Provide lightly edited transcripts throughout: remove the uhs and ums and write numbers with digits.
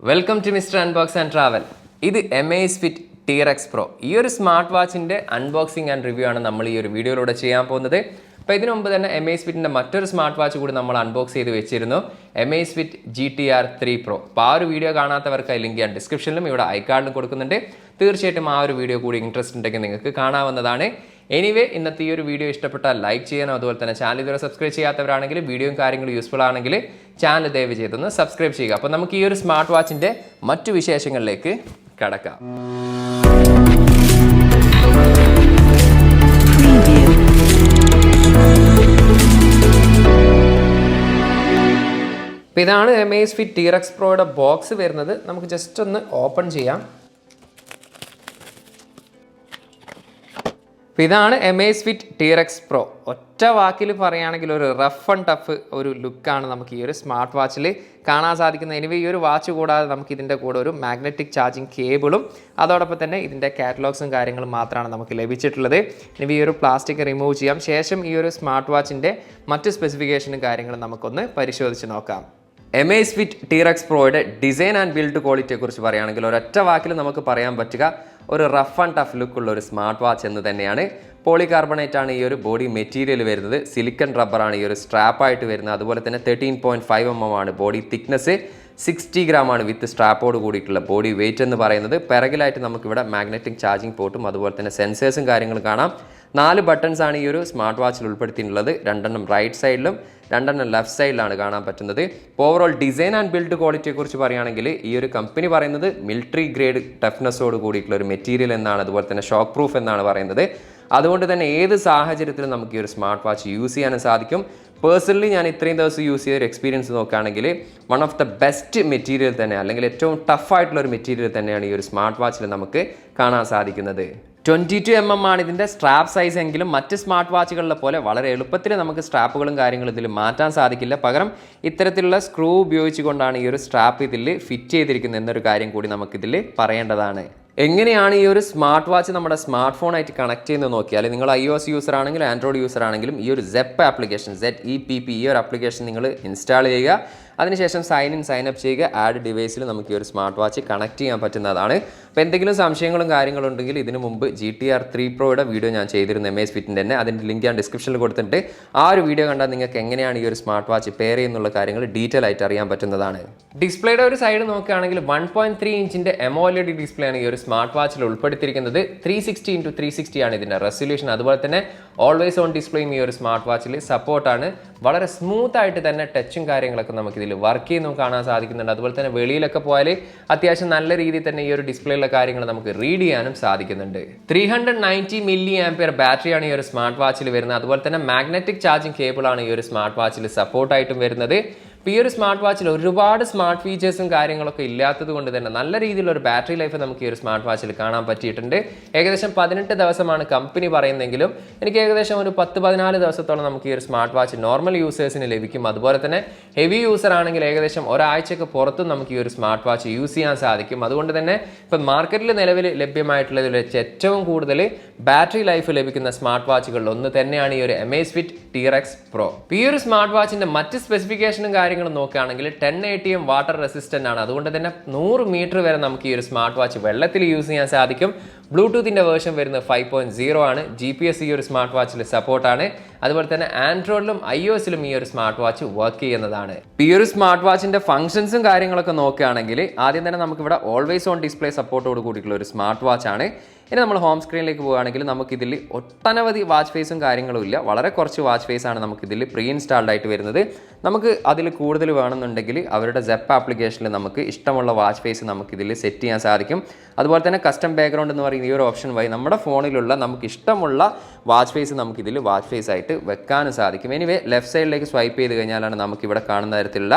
Welcome to mister unbox and travel. ഇത് Amazfit T Rex Pro. ഈ ഒരു smart വാച്ചിൻ്റെ അൺബോക്സിംഗ് ആൻഡ് റിവ്യൂ ആണ് നമ്മൾ ഈ ഒരു വീഡിയോയിലൂടെ ചെയ്യാൻ പോകുന്നത്. അപ്പോൾ ഇതിനു മുമ്പ് തന്നെ Amazfitൻ്റെ മറ്റൊരു സ്മാർട്ട് വാച്ച് കൂടി നമ്മൾ അൺബോക്സ് ചെയ്ത് വെച്ചിരുന്നു, Amazfit GTR 3 Pro. അപ്പോൾ ആ ഒരു വീഡിയോ കാണാത്തവർക്ക് ലിങ്ക് ഞാൻ ഡിസ്ക്രിപ്ഷനിലും ഇവിടെ ഐക്കാർഡിലും കൊടുക്കുന്നുണ്ട്. തീർച്ചയായിട്ടും ആ ഒരു വീഡിയോ കൂടി ഇൻട്രസ്റ്റ് ഉണ്ടെങ്കിൽ നിങ്ങൾക്ക് കാണാവുന്നതാണ്. എനിവേ, ഇന്നത്തെ ഈ ഒരു വീഡിയോ ഇഷ്ടപ്പെട്ടാൽ ലൈക്ക് ചെയ്യാനോ അതുപോലെ തന്നെ ചാനൽ ഇതുവരെ സബ്സ്ക്രൈബ് ചെയ്യാത്തവരാണെങ്കിൽ വീഡിയോയും കാര്യങ്ങളും യൂസ്ഫുൾ ആണെങ്കിൽ ചാനൽ ദയവ് ചെയ്തൊന്ന് സബ്സ്ക്രൈബ് ചെയ്യുക. അപ്പോൾ നമുക്ക് ഈ ഒരു സ്മാർട്ട് വാച്ചിൻ്റെ മറ്റു വിശേഷങ്ങളിലേക്ക് കടക്കാം. അപ്പോൾ ഇതാണ് Amazfit T Rex Proയുടെ ബോക്സ് വരുന്നത്. നമുക്ക് ജസ്റ്റ് ഒന്ന് ഓപ്പൺ ചെയ്യാം. അപ്പോൾ ഇതാണ് Amazfit T Rex Pro. ഒറ്റ വാക്കിൽ പറയുകയാണെങ്കിൽ ഒരു റഫ് ആൻഡ് ടഫ് ഒരു ലുക്കാണ് നമുക്ക് ഈ ഒരു സ്മാർട്ട് വാച്ചിൽ കാണാൻ സാധിക്കുന്നത്. എനിവേ, ഈ ഒരു വാച്ച് കൂടാതെ നമുക്ക് ഇതിൻ്റെ കൂടെ ഒരു മാഗ്നറ്റിക് ചാർജിങ് കേബിളും അതോടൊപ്പം തന്നെ ഇതിൻ്റെ കാറ്റലോഗ്സും കാര്യങ്ങളും മാത്രമാണ് നമുക്ക് ലഭിച്ചിട്ടുള്ളത്. ഇനി ഈ ഒരു പ്ലാസ്റ്റിക് റിമൂവ് ചെയ്യാം. ശേഷം ഈ ഒരു സ്മാർട്ട് വാച്ചിൻ്റെ മറ്റ് സ്പെസിഫിക്കേഷനും കാര്യങ്ങളും നമുക്കൊന്ന് പരിശോധിച്ച് നോക്കാം. Amazfit T Rex Proയുടെ ഡിസൈൻ ആൻഡ് ബിൽഡ് ക്വാളിറ്റിയെക്കുറിച്ച് പറയുകയാണെങ്കിൽ ഒരൊറ്റ വാക്കിൽ നമുക്ക് പറയാൻ പറ്റുക ഒരു റഫ് ആൻഡ് ടഫ് ലുക്കുള്ള ഒരു സ്മാർട്ട് വാച്ച് എന്ന് തന്നെയാണ്. പോളികാർബണേറ്റ് ആണ് ഈ ഒരു ബോഡി മെറ്റീരിയൽ വരുന്നത്. സിലിക്കൺ റബ്ബറാണ് ഈ ഒരു സ്ട്രാപ്പായിട്ട് വരുന്നത്. അതുപോലെ തന്നെ 13.5 mm ആണ് ബോഡി തിക്നെസ്. 60 gram ആണ് വിത്ത് സ്ട്രാപ്പോട് കൂടിയിട്ടുള്ള ബോഡി വെയിറ്റ് എന്ന് പറയുന്നത്. പിറകിലായിട്ട് നമുക്കിവിടെ മാഗ്നറ്റിക് ചാർജിങ് പോർട്ടും അതുപോലെ തന്നെ സെൻസേഴ്സും കാര്യങ്ങളും കാണാം. 4 ബട്ടൺസ് ആണ് ഈ ഒരു സ്മാർട്ട് വാച്ചിൽ ഉൾപ്പെടുത്തിയിട്ടുള്ളത്. 2 റൈറ്റ് സൈഡിലും 2 ലെഫ്റ്റ് സൈഡിലാണ് കാണാൻ പറ്റുന്നത്. ഓവറോൾ ഡിസൈൻ ആൻഡ് ബിൽഡ് ക്വാളിറ്റിയെക്കുറിച്ച് പറയുകയാണെങ്കിൽ ഈ ഒരു കമ്പനി പറയുന്നത് മിലിറ്ററി ഗ്രേഡ് ടഫ്നെസ്സോട് കൂടിയിട്ടുള്ള ഒരു മെറ്റീരിയൽ എന്നാണ്, അതുപോലെ തന്നെ ഷോക്ക് പ്രൂഫ് എന്നാണ് പറയുന്നത്. അതുകൊണ്ട് തന്നെ ഏത് സാഹചര്യത്തിലും നമുക്ക് ഈ ഒരു സ്മാർട്ട് വാച്ച് യൂസ് ചെയ്യാനും സാധിക്കും. പേഴ്സണലി ഞാൻ ഇത്രയും ദിവസം യൂസ് ചെയ്ത ഒരു എക്സ്പീരിയൻസ് നോക്കുകയാണെങ്കിൽ one of the best material തന്നെ, അല്ലെങ്കിൽ ഏറ്റവും ടഫായിട്ടുള്ള ഒരു മെറ്റീരിയൽ തന്നെയാണ് ഈ ഒരു സ്മാർട്ട് വാച്ചിൽ നമുക്ക് കാണാൻ സാധിക്കുന്നത്. 22 mm ആണ് ഇതിൻ്റെ സ്ട്രാപ്പ് സൈസ് എങ്കിലും മറ്റ് സ്മാർട്ട് വാച്ചുകളിലെ പോലെ വളരെ എളുപ്പത്തിൽ നമുക്ക് സ്ട്രാപ്പുകളും കാര്യങ്ങളും ഇതിൽ മാറ്റാൻ സാധിക്കില്ല. പകരം ഇത്തരത്തിലുള്ള സ്ക്രൂ ഉപയോഗിച്ചുകൊണ്ടാണ് ഈ ഒരു സ്ട്രാപ്പ് ഇതിൽ ഫിറ്റ് ചെയ്തിരിക്കുന്നത് എന്നൊരു കാര്യം കൂടി നമുക്കിതിൽ പറയേണ്ടതാണ്. എങ്ങനെയാണ് ഈ ഒരു സ്മാർട്ട് വാച്ച് നമ്മുടെ സ്മാർട്ട് ഫോണായിട്ട് കണക്ട് ചെയ്യുന്നത് നോക്കിയാൽ, നിങ്ങൾ iOS യൂസർ ആണെങ്കിലും ആൻഡ്രോയിഡ് യൂസർ ആണെങ്കിലും ഈ ഒരു ZEP ആപ്ലിക്കേഷൻ ZEPP ഈ ഒരു ആപ്ലിക്കേഷൻ നിങ്ങൾ ഇൻസ്റ്റാൾ ചെയ്യുക. അതിനുശേഷം സൈൻ ഇൻ സൈൻ അപ്പ് ചെയ്യുക. ആഡ് ഡിവൈസിൽ നമുക്ക് ഈ ഒരു സ്മാർട്ട് വാച്ച് കണക്ട് ചെയ്യാൻ പറ്റുന്നതാണ്. അപ്പോൾ എന്തെങ്കിലും സംശയങ്ങളും കാര്യങ്ങളും ഉണ്ടെങ്കിൽ ഇതിനു മുമ്പ് GTR 3 Proയുടെ വീഡിയോ ഞാൻ ചെയ്തിരുന്നു Amazfitൻ്റെ തന്നെ. അതിൻ്റെ ലിങ്ക് ഞാൻ ഡിസ്ക്രിപ്ഷനിൽ കൊടുത്തിട്ട് ആ ഒരു വീഡിയോ കണ്ടാൽ നിങ്ങൾക്ക് എങ്ങനെയാണ് ഈ ഒരു സ്മാർട്ട് വാച്ച് പെയർ ചെയ്യുന്നുള്ള കാര്യങ്ങൾ ഡീറ്റെയിൽ ആയിട്ട് അറിയാൻ പറ്റുന്നതാണ്. ഡിസ്പ്ലേയുടെ ഒരു സൈഡ് നോക്കുകയാണെങ്കിൽ 1.3 ഇഞ്ചിൻ്റെ AMOLED ഡിസ്പ്ലേ ആണ് ഈ ഒരു സ്മാർട്ട് വാച്ചിൽ ഉൾപ്പെടുത്തിയിരിക്കുന്നത്. 360x360 ആണ് ഇതിൻ്റെ റെസൊല്യൂഷൻ. അതുപോലെ തന്നെ ഓൾവേസ് ഓൺ ഡിസ്പ്ലേയും ഈ ഒരു സ്മാർട്ട് വാച്ചിൽ സപ്പോർട്ടാണ്. വളരെ സ്മൂത്ത് ആയിട്ട് തന്നെ ടച്ചും കാര്യങ്ങളൊക്കെ നമുക്കിതിൽ വർക്ക് ചെയ്യുന്നു കാണാൻ സാധിക്കുന്നുണ്ട്. അതുപോലെ തന്നെ വെളിയിലൊക്കെ പോയാൽ അത്യാവശ്യം നല്ല രീതിയിൽ തന്നെ ഈ ഒരു ഡിസ്പ്ലേയിലെ കാര്യങ്ങൾ നമുക്ക് റീഡ് ചെയ്യാനും സാധിക്കുന്നുണ്ട്. 390 mAh ബാറ്ററിയാണ് ഈ ഒരു സ്മാർട്ട് വാച്ചിൽ വരുന്നത്. അതുപോലെ തന്നെ മാഗ്നറ്റിക് ചാർജിങ് കേബിളാണ് ഈ ഒരു സ്മാർട്ട് വാച്ചിൽ സപ്പോർട്ടായിട്ടും വരുന്നത്. ഈ ഒരു സ്മാർട്ട് വാച്ചിൽ ഒരുപാട് സ്മാർട്ട് ഫീച്ചേഴ്സും കാര്യങ്ങളൊക്കെ ഇല്ലാത്തത് കൊണ്ട് തന്നെ നല്ല രീതിയിലുള്ള ഒരു ബാറ്ററി ലൈഫ് നമുക്ക് ഈ ഒരു സ്മാർട്ട് വാച്ചിൽ കാണാൻ പറ്റിയിട്ടുണ്ട്. ഏകദേശം 18 ദിവസമാണ് കമ്പനി പറയുന്നെങ്കിലും എനിക്ക് ഏകദേശം ഒരു 10-14 ദിവസത്തോളം നമുക്ക് ഈ ഒരു സ്മാർട്ട് വാച്ച് നോർമൽ യൂസേഴ്സിന് ലഭിക്കും. അതുപോലെ തന്നെ ഹെവി യൂസർ ആണെങ്കിൽ ഏകദേശം ഒരാഴ്ചക്ക് പുറത്തും നമുക്ക് ഈ ഒരു സ്മാർട്ട് വാച്ച് യൂസ് ചെയ്യാൻ സാധിക്കും. അതുകൊണ്ട് തന്നെ ഇപ്പം മാർക്കറ്റിൽ നിലവിൽ ലഭ്യമായിട്ടുള്ളതിൽ വെച്ച് ഏറ്റവും കൂടുതൽ ബാറ്ററി ലൈഫ് ലഭിക്കുന്ന സ്മാർട്ട് വാച്ചുകളിൽ ഒന്ന് തന്നെയാണ് ഈ ഒരു Amazfit T Rex Pro. ഈ ഒരു സ്മാർട്ട് വാച്ചിന്റെ മറ്റ് സ്പെസിഫിക്കേഷനും കാര്യങ്ങൾ നോക്കുകയാണെങ്കിൽ 10 ATM വാട്ടർ റെസിസ്റ്റന്റ് ആണ്. അതുകൊണ്ട് തന്നെ 100 മീറ്റർ വരെ നമുക്ക് ഈ ഒരു സ്മാർട്ട് വാച്ച് വെള്ളത്തിൽ യൂസ് ചെയ്യാൻ സാധിക്കും. ബ്ലൂടൂത്തിന്റെ വേർഷൻ വരുന്നത് 5.0 ആണ്. GPS ഈ ഒരു സ്മാർട്ട് വാച്ചിൽ സപ്പോർട്ടാണ്. അതുപോലെ തന്നെ ആൻഡ്രോയിഡിലും iOSലും ഈ ഒരു സ്മാർട്ട് വാച്ച് വർക്ക് ചെയ്യുന്നതാണ്. ഈ ഒരു സ്മാർട്ട് വാച്ചിന്റെ ഫംഗ്ഷൻസും കാര്യങ്ങളൊക്കെ നോക്കുകയാണെങ്കിൽ ആദ്യം തന്നെ നമുക്കിവിടെ ഓൾവേസ് ഓൺ ഡിസ്പ്ലേ സപ്പോർട്ടോട് കൂടിയിട്ടുള്ള ഒരു സ്മാർട്ട് വാച്ച് ആണ്. ഇനി നമ്മൾ ഹോം സ്ക്രീനിലേക്ക് പോവുകയാണെങ്കിൽ നമുക്കിതിൽ ഒട്ടനവധി വാച്ച് ഫേസും കാര്യങ്ങളും ഇല്ല. വളരെ കുറച്ച് വാച്ച് ഫേസ് ആണ് നമുക്കിതിൽ പ്രീ ഇൻസ്റ്റാൾഡ് ആയിട്ട് വരുന്നത്. നമുക്ക് അതിൽ കൂടുതൽ വേണമെന്നുണ്ടെങ്കിൽ അവരുടെ ZEP ആപ്ലിക്കേഷനിൽ നമുക്ക് ഇഷ്ടമുള്ള വാച്ച് ഫേസ് നമുക്കിതിൽ സെറ്റ് ചെയ്യാൻ സാധിക്കും. അതുപോലെ തന്നെ കസ്റ്റം ബാക്ക്ഗ്രൗണ്ട് എന്ന് പറയുന്ന ഈ ഒരു ഓപ്ഷൻ വഴി നമ്മുടെ ഫോണിലുള്ള നമുക്ക് ഇഷ്ടമുള്ള വാച്ച് ഫേസ് നമുക്കിതിൽ വാച്ച് ഫേസ് ആയിട്ട് വെക്കാനും സാധിക്കും. എനിവേ, ലെഫ്റ്റ് സൈഡിലേക്ക് സ്വൈപ്പ് ചെയ്ത് കഴിഞ്ഞാലാണ് നമുക്കിവിടെ കാണുന്ന തരത്തിലുള്ള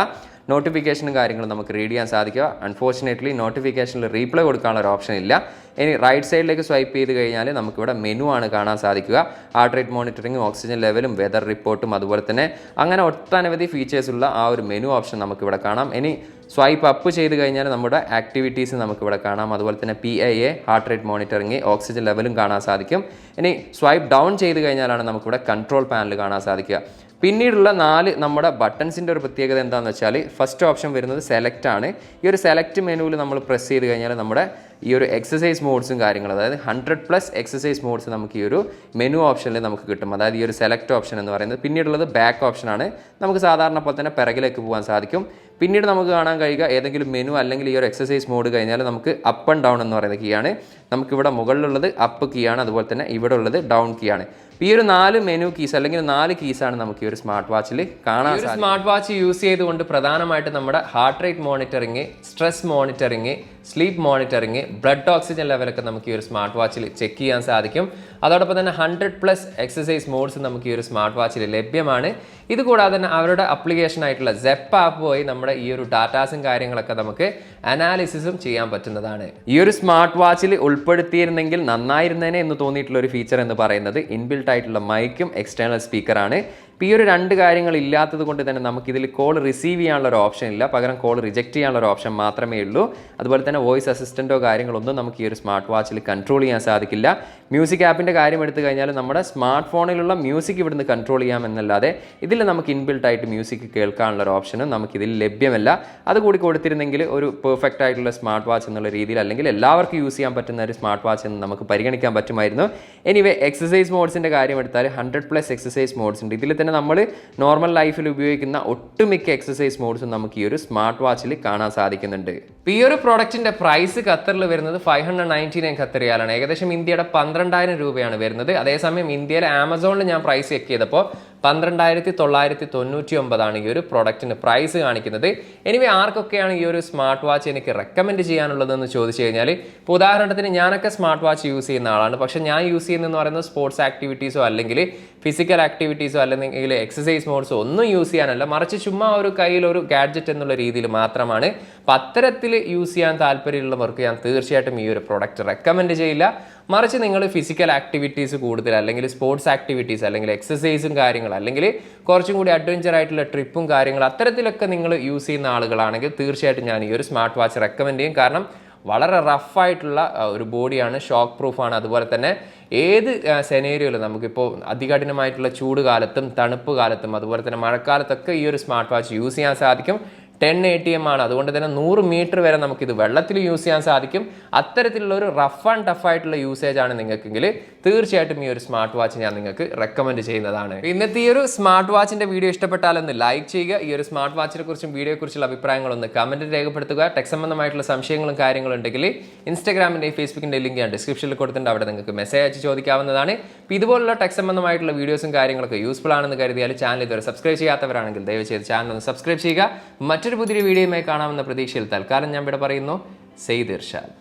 നോട്ടിഫിക്കേഷനും കാര്യങ്ങളും നമുക്ക് റീഡ് ചെയ്യാൻ സാധിക്കുക. അൺഫോർച്ചുനേറ്റ്ലി നോട്ടിഫിക്കേഷനിൽ റീപ്ലൈ കൊടുക്കാനുള്ള ഒരു ഓപ്ഷൻ ഇല്ല. ഇനി റൈറ്റ് സൈഡിലേക്ക് സ്വൈപ്പ് ചെയ്ത് കഴിഞ്ഞാൽ നമുക്കിവിടെ മെനു ആണ് കാണാൻ സാധിക്കുക. ഹാർട്ട് റേറ്റ് മോണിറ്ററിങ്ങും ഓക്സിജൻ ലെവലും വെതർ റിപ്പോർട്ടും അതുപോലെ തന്നെ അങ്ങനെ ഒട്ടനവധി ഫീച്ചേഴ്സുള്ള ആ ഒരു മെനു ഓപ്ഷൻ നമുക്കിവിടെ കാണാം. ഇനി സ്വൈപ്പ് അപ്പ് ചെയ്ത് കഴിഞ്ഞാൽ നമ്മുടെ ആക്ടിവിറ്റീസ് നമുക്കിവിടെ കാണാം. അതുപോലെ തന്നെ PIA heart rate monitoring, oxygen ലെവലും കാണാൻ സാധിക്കും. ഇനി സ്വൈപ്പ് ഡൗൺ ചെയ്ത് കഴിഞ്ഞാലാണ് നമുക്കിവിടെ കൺട്രോൾ പാനൽ കാണാൻ സാധിക്കുക. പിന്നീടുള്ള 4 നമ്മുടെ ബട്ടൺസിൻ്റെ ഒരു പ്രത്യേകത എന്താണെന്ന് വെച്ചാൽ ഫസ്റ്റ് ഓപ്ഷൻ വരുന്നത് സെലക്ട് ആണ്. ഈ ഒരു സെലക്ട് മെനുവിൽ നമ്മൾ പ്രസ് ചെയ്ത് കഴിഞ്ഞാൽ നമ്മുടെ ഈ ഒരു എക്സസൈസ് മോഡ്സും കാര്യങ്ങളും, അതായത് 100+ എക്സസൈസ് മോഡ്സ് നമുക്ക് ഈ ഒരു മെനു ഓപ്ഷനിൽ നമുക്ക് കിട്ടും. അതായത് ഈ ഒരു സെലക്ട് ഓപ്ഷൻ എന്ന് പറയുന്നത്. പിന്നീടുള്ളത് ബാക്ക് ഓപ്ഷനാണ്. നമുക്ക് സാധാരണ പോലെ തന്നെ പിറകിലേക്ക് പോകാൻ സാധിക്കും. പിന്നീട് നമുക്ക് കാണാൻ കഴിയുക ഏതെങ്കിലും മെനു അല്ലെങ്കിൽ ഈ ഒരു എക്സസൈസ് മോഡ് കഴിഞ്ഞാൽ നമുക്ക് അപ്പ് ആൻഡ് ഡൗൺ എന്ന് പറയുന്ന കീ ആണ്. നമുക്കിവിടെ മുകളിലുള്ളത് അപ്പ് കീ ആണ്, അതുപോലെ തന്നെ ഇവിടെ ഉള്ളത് ഡൗൺ കീ ആണ്. ഈ ഒരു 4 മെനു കീസ് അല്ലെങ്കിൽ 4 കീസാണ് നമുക്ക് ഈ ഒരു സ്മാർട്ട് വാച്ചിൽ കാണാൻ സാധിക്കും. സ്മാർട്ട് വാച്ച് യൂസ് ചെയ്തുകൊണ്ട് പ്രധാനമായിട്ട് നമ്മുടെ heart rate monitoring, stress monitoring, sleep monitoring, blood oxygen ലെവലൊക്കെ നമുക്ക് ഈ ഒരു സ്മാർട്ട് വാച്ചിൽ ചെക്ക് ചെയ്യാൻ സാധിക്കും. അതോടൊപ്പം തന്നെ 100+ എക്സസൈസ് മോഡ്സ് നമുക്ക് ഈ ഒരു സ്മാർട്ട് വാച്ചിൽ ലഭ്യമാണ്. ഇതുകൂടാതെ തന്നെ അവരുടെ അപ്ലിക്കേഷൻ ആയിട്ടുള്ള സെപ്പ് ആപ്പ് വഴി നമ്മുടെ ഈ ഒരു ഡാറ്റാസും കാര്യങ്ങളൊക്കെ നമുക്ക് അനാലിസിസും ചെയ്യാൻ പറ്റുന്നതാണ്. ഈ ഒരു സ്മാർട്ട് വാച്ചിൽ ഉൾപ്പെടുത്തിയിരുന്നെങ്കിൽ നന്നായിരുന്നേനെ എന്ന് തോന്നിയിട്ടുള്ള ഒരു ഫീച്ചർ എന്ന് പറയുന്നത് ഇൻബിൽട്ട് ആയിട്ടുള്ള മൈക്കും എക്സ്റ്റേണൽ സ്പീക്കറാണ്. ഈ ഒരു 2 കാര്യങ്ങൾ ഇല്ലാത്തത് കൊണ്ട് തന്നെ നമുക്കിതിൽ കോൾ റിസീവ് ചെയ്യാനുള്ള ഒരു ഓപ്ഷൻ ഇല്ല, പകരം കോൾ റിജക്റ്റ് ചെയ്യാനുള്ള ഒരു ഓപ്ഷൻ മാത്രമേ ഉള്ളൂ. അതുപോലെ തന്നെ വോയിസ് അസിസ്റ്റൻറ്റോ കാര്യങ്ങളൊന്നും നമുക്ക് ഈ ഒരു സ്മാർട്ട് വാച്ചിൽ കൺട്രോൾ ചെയ്യാൻ സാധിക്കില്ല. മ്യൂസിക് ആപ്പിൻ്റെ കാര്യം എടുത്തു കഴിഞ്ഞാൽ നമ്മുടെ സ്മാർട്ട് ഫോണിലുള്ള മ്യൂസിക് ഇവിടുന്ന് കൺട്രോൾ ചെയ്യാം എന്നല്ലാതെ ഇതിൽ നമുക്ക് ഇൻബിൽട്ട് ആയിട്ട് മ്യൂസിക് കേൾക്കാനുള്ള ഒരു ഓപ്ഷനും നമുക്കിതിൽ ലഭ്യമല്ല. അതുകൂടി കൊടുത്തിരുന്നെങ്കിൽ ഒരു പെർഫെക്റ്റ് ആയിട്ടുള്ള സ്മാർട്ട് വാച്ച് എന്നുള്ള രീതിയിൽ, അല്ലെങ്കിൽ എല്ലാവർക്കും യൂസ് ചെയ്യാൻ പറ്റുന്ന ഒരു സ്മാർട്ട് വാച്ച് എന്ന് നമുക്ക് പരിഗണിക്കാൻ പറ്റുമായിരുന്നു. എനിവേ എക്സസൈസ് മോഡ്സിൻ്റെ കാര്യം എടുത്താൽ 100+ എക്സസൈസ് മോഡ്സ് ഉണ്ട്. ഇതിൽ തന്നെ നമ്മൾ നോർമൽ ലൈഫിൽ ഉപയോഗിക്കുന്ന ഒട്ടുമിക്ക എക്സസൈസ് മോഡ്സും നമുക്ക് ഈ ഒരു സ്മാർട്ട് വാച്ചിൽ കാണാൻ സാധിക്കുന്നുണ്ട്. ഈ ഒരു പ്രോഡക്റ്റിന്റെ പ്രൈസ് ഖത്തറിൽ വരുന്നത് 599 ഖത്തർ റിയാലാണ്. ഏകദേശം ഇന്ത്യയുടെ 12,000 രൂപയാണ് വരുന്നത്. അതേസമയം ഇന്ത്യയിലെ ആമസോണിൽ ഞാൻ പ്രൈസ് ചെക്ക് ചെയ്തപ്പോൾ 12,999 ഈ ഒരു പ്രോഡക്റ്റിന് പ്രൈസ് കാണിക്കുന്നത്. എനിവേ ആർക്കൊക്കെയാണ് ഈ ഒരു സ്മാർട്ട് വാച്ച് എനിക്ക് റെക്കമെൻഡ് ചെയ്യാനുള്ളതെന്ന് ചോദിച്ചു കഴിഞ്ഞാൽ, ഇപ്പോൾ ഉദാഹരണത്തിന് ഞാനൊക്കെ സ്മാർട്ട് വാച്ച് യൂസ് ചെയ്യുന്ന ആളാണ്. പക്ഷേ ഞാൻ യൂസ് ചെയ്യുന്നതെന്ന് പറയുന്നത് സ്പോർട്സ് ആക്ടിവിറ്റീസോ അല്ലെങ്കിൽ ഫിസിക്കൽ ആക്ടിവിറ്റീസോ അല്ലെങ്കിൽ എക്സസൈസ് മോഡ്സോ ഒന്നും യൂസ് ചെയ്യാനല്ല, മറിച്ച് ചുമ്മാ ഒരു കയ്യിൽ ഒരു ഗാഡ്ജറ്റ് എന്നുള്ള രീതിയിൽ മാത്രമാണ്. അപ്പം അത്തരത്തിൽ യൂസ് ചെയ്യാൻ താല്പര്യമുള്ളവർക്ക് ഞാൻ തീർച്ചയായിട്ടും ഈ ഒരു പ്രോഡക്റ്റ് റെക്കമെൻഡ് ചെയ്യില്ല. മറിച്ച് നിങ്ങൾ ഫിസിക്കൽ ആക്ടിവിറ്റീസ് കൂടുതൽ, അല്ലെങ്കിൽ സ്പോർട്സ് ആക്ടിവിറ്റീസ്, അല്ലെങ്കിൽ എക്സസൈസും കാര്യങ്ങൾ, അല്ലെങ്കിൽ കുറച്ചും കൂടി അഡ്വഞ്ചർ ആയിട്ടുള്ള ട്രിപ്പും കാര്യങ്ങൾ, അത്തരത്തിലൊക്കെ നിങ്ങൾ യൂസ് ചെയ്യുന്ന ആളുകളാണെങ്കിൽ തീർച്ചയായിട്ടും ഞാൻ ഈ ഒരു സ്മാർട്ട് വാച്ച് റെക്കമെൻഡ് ചെയ്യും. കാരണം വളരെ റഫായിട്ടുള്ള ഒരു ബോഡിയാണ്, ഷോക്ക് പ്രൂഫാണ്. അതുപോലെ തന്നെ ഏത് സെനേരിയോയിലും നമുക്കിപ്പോൾ അതികഠിനമായിട്ടുള്ള ചൂട് കാലത്തും തണുപ്പ് കാലത്തും അതുപോലെ തന്നെ മഴക്കാലത്തൊക്കെ ഈ ഒരു സ്മാർട്ട് വാച്ച് യൂസ് ചെയ്യാൻ സാധിക്കും. 10 ATM ആണ്. അതുകൊണ്ട് തന്നെ 100 മീറ്റർ വരെ നമുക്കിത് വെള്ളത്തിൽ യൂസ് ചെയ്യാൻ സാധിക്കും. അത്തരത്തിലുള്ള ഒരു റഫ് ആൻഡ് ടഫ് ആയിട്ടുള്ള യൂസേജ് ആണ് നിങ്ങൾക്കെങ്കിൽ തീർച്ചയായിട്ടും ഈ ഒരു സ്മാർട്ട് വാച്ച് ഞാൻ നിങ്ങൾക്ക് റെക്കമെൻഡ് ചെയ്യുന്നതാണ്. ഇന്നത്തെ ഈ ഒരു സ്മാർട്ട് വാച്ചിന്റെ വീഡിയോ ഇഷ്ടപ്പെട്ടാലൊന്ന് ലൈക്ക് ചെയ്യുക. ഈ ഒരു സ്മാർട്ട് വാച്ചിനെ കുറിച്ചും വീഡിയോയെക്കുറിച്ചുള്ള അഭിപ്രായങ്ങളൊന്ന് കമന്റിൽ രേഖപ്പെടുത്തുക. ടെക് സംബന്ധമായിട്ടുള്ള സംശയങ്ങളും കാര്യങ്ങളും ഉണ്ടെങ്കിൽ ഇൻസ്റ്റാഗ്രാമിൻ്റെയും ഫേസ്ബുക്കിൻ്റെ ലിങ്ക് ഞാൻ ഡിസ്ക്രിപ്ഷനിൽ കൊടുത്തിട്ടുണ്ട്. അവിടെ നിങ്ങൾക്ക് മെസ്സേജ് അയച്ച് ചോദിക്കാവുന്നതാണ്. അപ്പോൾ ഇതുപോലുള്ള ടെക് സംബന്ധമായിട്ടുള്ള വീഡിയോസും കാര്യങ്ങളൊക്കെ യൂസ്ഫുൾ ആണെന്ന് കരുതിയാൽ ചാനൽ ഇതുവരെ സബ്സ്ക്രൈബ് ചെയ്യാത്തവരാണെങ്കിൽ ദയവ് ചെയ്ത് ചാനൽ ഒന്ന് സബ്സ്ക്രൈബ് ചെയ്യുക. മറ്റൊരു പുതിയ വീഡിയോയുമായി കാണാമെന്ന പ്രതീക്ഷയിൽ തൽക്കാലം ഞാൻ ഇവിടെ പറയുന്നു. സെയ്ദ് ഇർഷാദ്.